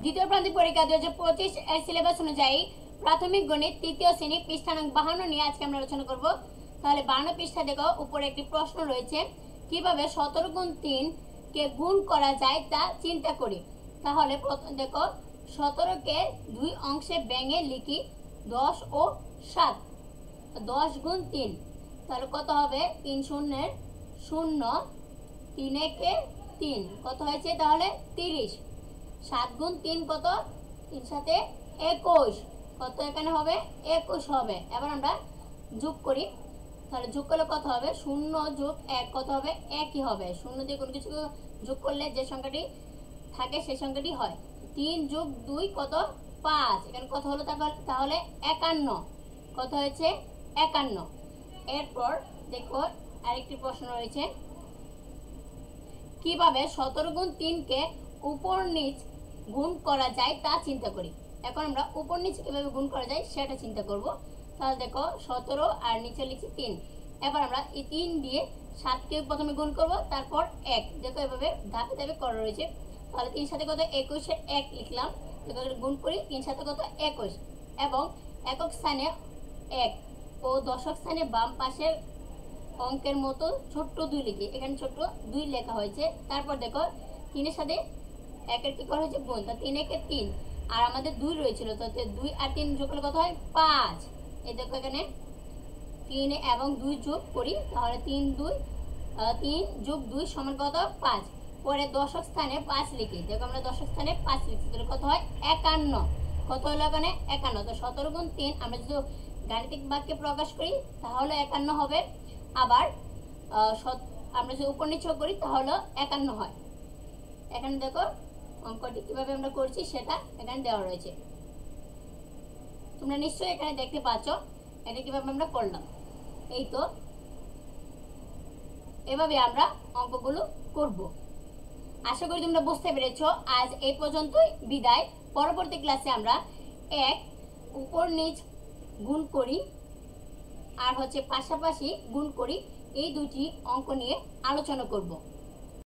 দ্বিতীয় প্রান্তিক পরীক্ষা 2025 এর সিলেবাস অনুযায়ী প্রাথমিক গণিত তৃতীয় শ্রেণী পৃষ্ঠা নং 52 নিয়ে আজকে আমরা আলোচনা করব। তাহলে 52 পৃষ্ঠা দেখো, উপরে একটি প্রশ্ন রয়েছে, কিভাবে 17 গুণ 3 কে গুণ করা যায় তা চিন্তা করি। তাহলে দেখো, 17 কে দুই অংশে ভেঙে লিখি 10 ও 7। 10 গুণ 3 তাহলে কত হবে? 3 শূন্যের 0, 3 একে 3, কত হয়েছে তাহলে 30। 7 গুণ 3 কত? 3 সাথে 21, কত এখানে হবে? 21 হবে। এবার আমরা যোগ করি, তাহলে যোগ করলে কত হবে? 0 যোগ 1 কত হবে? 1ই হবে। 0 দিয়ে কোনো কিছু যোগ করলে যে সংখ্যাটি থাকে সেই সংখ্যাটি হয়। 3 যোগ 2 কত? 5। এখানে কত হলো তাহলে 51, কত হয়েছে? 51। এরপর দেখো আরেকটি প্রশ্ন রয়েছে, কিভাবে 17 গুণ 3 কে উপর নিচ গুণ করা যায় তা চিন্তা করি। এখন আমরা উপর নিচে কিভাবে গুণ করা যায় সেটা চিন্তা করব। তাহলে দেখো 17 আর নিচে লিখছি 3। এবার আমরা এই 3 দিয়ে 7 কে প্রথমে গুণ করব, তারপর 1। দেখো এভাবে ধাপে ধাপে করা রয়েছে। তাহলে 3 সাথে কত? 21 এর 1 লিখলাম। দেখো গুণ করি, 3 সাথে কত? 21। এবং একক স্থানে 1 ও দশক স্থানে বাম পাশের অঙ্কের মতো ছোট্ট 2 লিখি। এখানে ছোট্ট 2 লেখা হয়েছে। তারপর দেখো 3 এর সাথে 1 এর কি করা হয়েছে? গুণ। তা 3 একে 3, আর আমাদের 2 রয়েছিল, তো 2 আর 3 যোগ করলে কত হয়? 5। এই দেখো এখানে 3 এবং 2 যোগ করি, তাহলে 3 যোগ 2 সমান কত? 5। পরে দশক স্থানে 5 লিখি। দেখো আমরা দশক স্থানে 5 লিখছি, তাহলে কত হয়? 51। কত হলো এখানে? 51। তো 17 গুণ 3 আমরা যদি গাণিতিক বাক্যে প্রকাশ করি তাহলে 51 হবে। আবার আমরা যদি উপর নিচে করি তাহলে 51 হয়। এখানে দেখো অঙ্কটি কিভাবে আমরা করছি সেটা এখানে দেওয়া রয়েছে, তোমরা নিশ্চয়ই এখানে দেখতে পাচ্ছ এটা কিভাবে আমরা করলাম। এই তো এভাবে আমরা অঙ্কগুলো করব। আশা করি তোমরা বুঝতে পেরেছো। আজ এই পর্যন্তই, বিদায়। পরবর্তী ক্লাসে আমরা এক উপর নিচ গুণ করি আর পাশাপাশি গুণ করি, এই দুটি অঙ্ক নিয়ে আলোচনা করব।